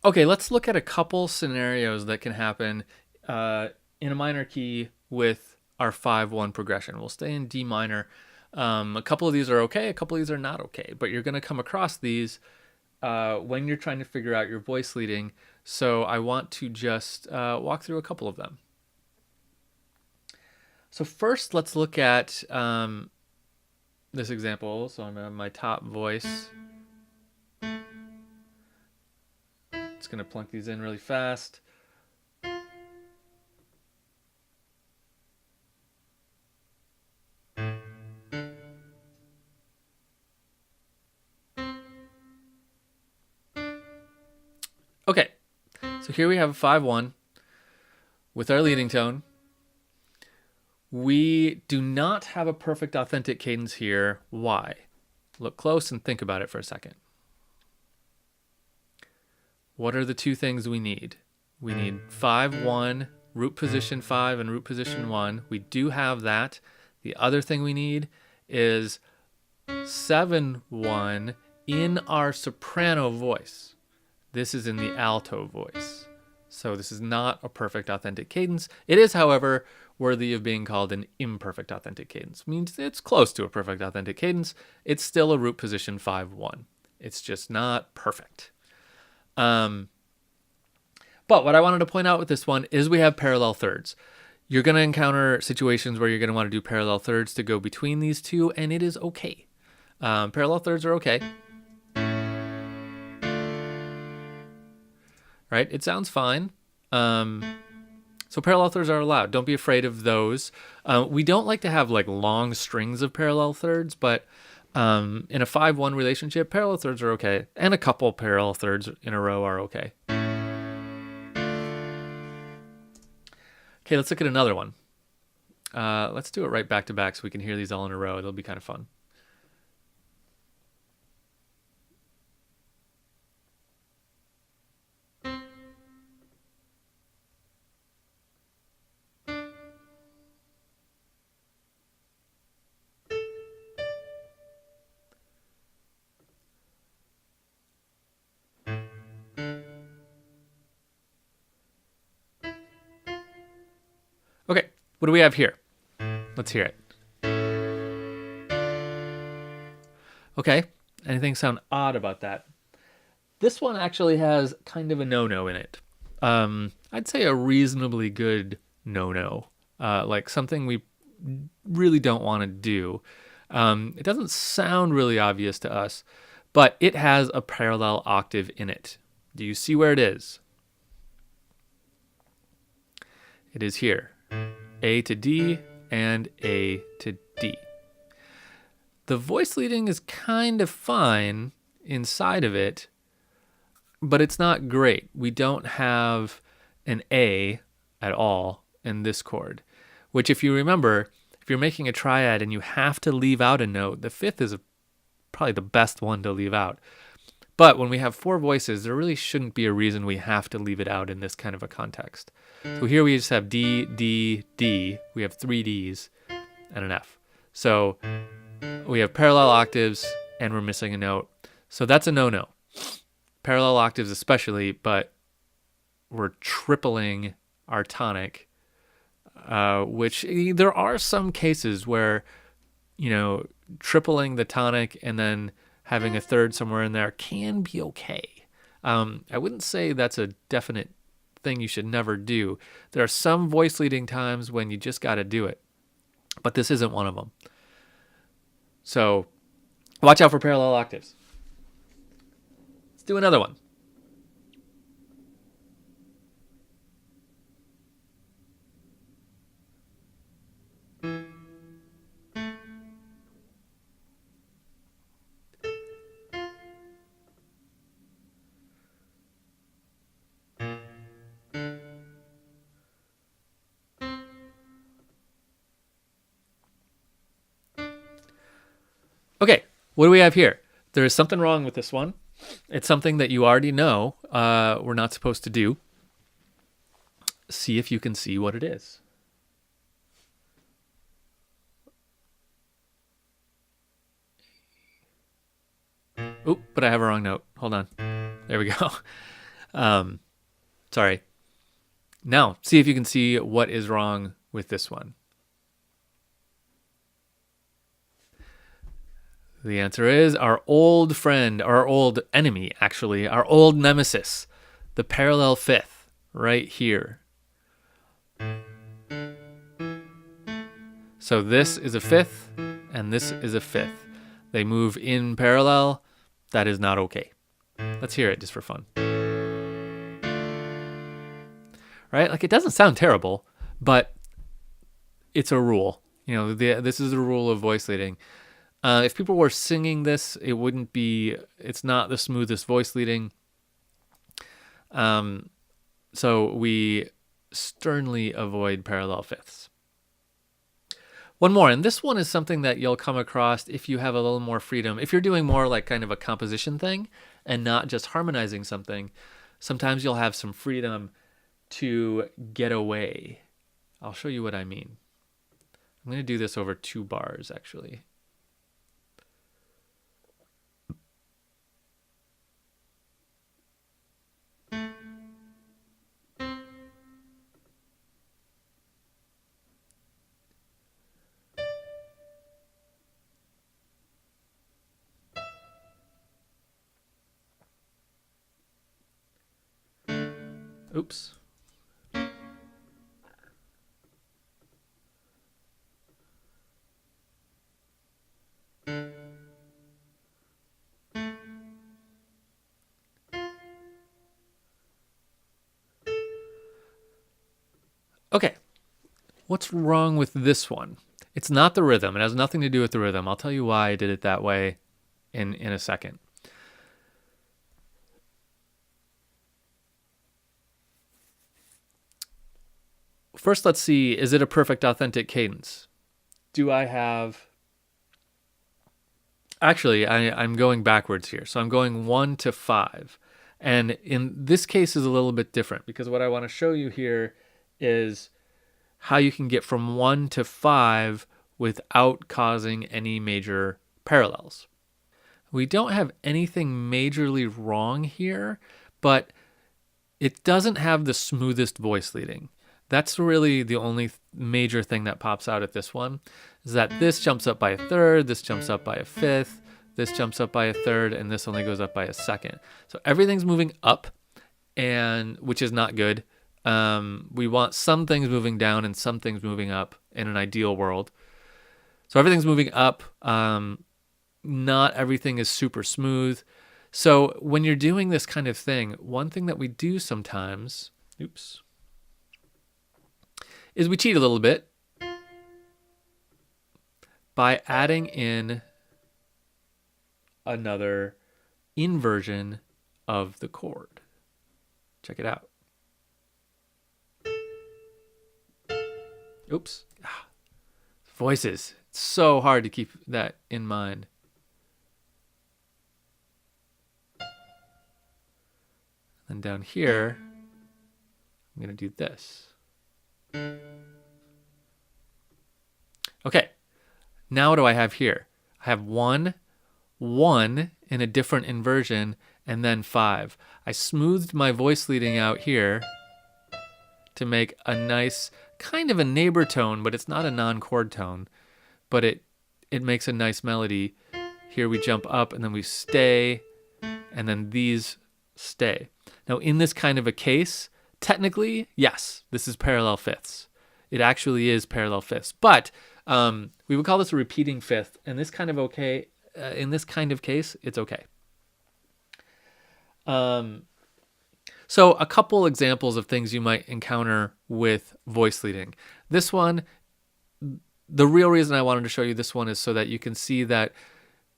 Okay, let's look at a couple scenarios that can happen uh, in a minor key with our 5-1 progression. We'll stay in D minor. A couple of these are okay, a couple of these are not okay, but you're going to come across these when you're trying to figure out your voice leading. So I want to just walk through a couple of them. So first, let's look at this example. So I'm on my top voice. It's going to plunk these in really fast. Okay, so here we have a 5-1 with our leading tone. We do not have a perfect authentic cadence here. Why? Look close and think about it for a second. What are the two things we need? We need 5-1, root position 5 and root position 1. We do have that. The other thing we need is 7-1 in our soprano voice. This is in the alto voice. So this is not a perfect authentic cadence. It is, however, worthy of being called an imperfect authentic cadence. It means it's close to a perfect authentic cadence. It's still a root position 5-1. It's just not perfect. But what I wanted to point out with this one is we have parallel thirds. You're going to encounter situations where you're going to want to do parallel thirds to go between these two, and it is okay. Parallel thirds are okay. Right? It sounds fine. So parallel thirds are allowed. Don't be afraid of those. We don't like to have like long strings of parallel thirds, but in a 5-1 relationship, parallel thirds are okay. And a couple parallel thirds in a row are okay. Okay, let's look at another one. Let's do it right back to back so we can hear these all in a row. It'll be kind of fun. Okay, what do we have here? Let's hear it. Okay, anything sound odd about that? This one actually has kind of a no-no in it. I'd say a reasonably good no-no, like something we really don't want to do. It doesn't sound really obvious to us, but it has a parallel octave in it. Do you see where it is? It is here. A to D and A to D. The voice leading is kind of fine inside of it, but it's not great. We don't have an A at all in this chord, which if you remember, if you're making a triad and you have to leave out a note, the fifth is probably the best one to leave out. But when we have four voices, there really shouldn't be a reason we have to leave it out in this kind of a context. So here we just have D, D, D. We have three Ds and an F. So we have parallel octaves and we're missing a note. So that's a no-no. Parallel octaves especially, but we're tripling our tonic, which there are some cases where, tripling the tonic and then having a third somewhere in there can be okay. I wouldn't say that's a definite thing you should never do. There are some voice leading times when you just got to do it, but this isn't one of them. So watch out for parallel octaves. Let's do another one. Okay, what do we have here? There is something wrong with this one. It's something that you already know we're not supposed to do. See if you can see what it is. Oop, but I have a wrong note. Hold on. There we go. Sorry. Now, see if you can see what is wrong with this one. The answer is our old friend, our old enemy, actually, our old nemesis, the parallel fifth, right here. So this is a fifth, and this is a fifth. They move in parallel. That is not okay. Let's hear it just for fun. Right? Like, it doesn't sound terrible, but it's a rule. You know, this is the rule of voice leading. If people were singing this, it's not the smoothest voice leading. So we sternly avoid parallel fifths. One more, and this one is something that you'll come across if you have a little more freedom. If you're doing more like kind of a composition thing and not just harmonizing something, sometimes you'll have some freedom to get away. I'll show you what I mean. I'm going to do this over 2 bars, actually. Oops. Okay. What's wrong with this one? It's not the rhythm. It has nothing to do with the rhythm. I'll tell you why I did it that way in a second. First, let's see, is it a perfect authentic cadence? Do I have... Actually, I'm going backwards here. So I'm going 1 to 5. And in this case is a little bit different because what I want to show you here is how you can get from 1 to 5 without causing any major parallels. We don't have anything majorly wrong here, but it doesn't have the smoothest voice leading. That's really the only major thing that pops out at this one, is that this jumps up by a third, this jumps up by a fifth, this jumps up by a third, and this only goes up by a second. So everything's moving up, and which is not good. We want some things moving down and some things moving up in an ideal world. So everything's moving up. Not everything is super smooth. So when you're doing this kind of thing, one thing that we do sometimes, is we cheat a little bit by adding in another inversion of the chord. Check it out. Oops. Voices. It's so hard to keep that in mind. And down here, I'm going to do this. Okay, now what do I have here? I have 1, 1 in a different inversion, and then 5. I smoothed my voice leading out here to make a nice, kind of a neighbor tone, but it's not a non-chord tone, but it makes a nice melody. Here we jump up, and then we stay, and then these stay. Now, in this kind of a case, technically, yes, this is parallel fifths. It actually is parallel fifths, but we would call this a repeating fifth. And this kind of in this kind of case, it's okay. So a couple examples of things you might encounter with voice leading. This one, the real reason I wanted to show you this one is so that you can see that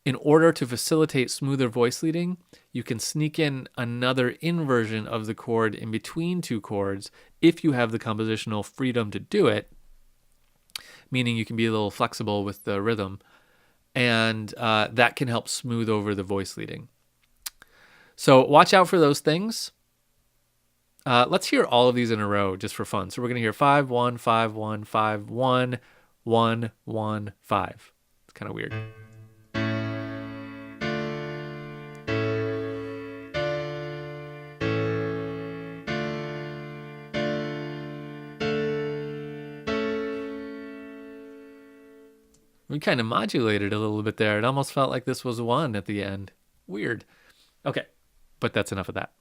in order to facilitate smoother voice leading, you can sneak in another inversion of the chord in between 2 chords if you have the compositional freedom to do it, meaning you can be a little flexible with the rhythm, and that can help smooth over the voice leading. So watch out for those things. Let's hear all of these in a row just for fun. So we're going to hear 5, 1, 5, 1, 5, 1, 1, 1, 5. It's kind of weird. We kind of modulated a little bit there. It almost felt like this was 1 at the end. Weird. Okay, but that's enough of that.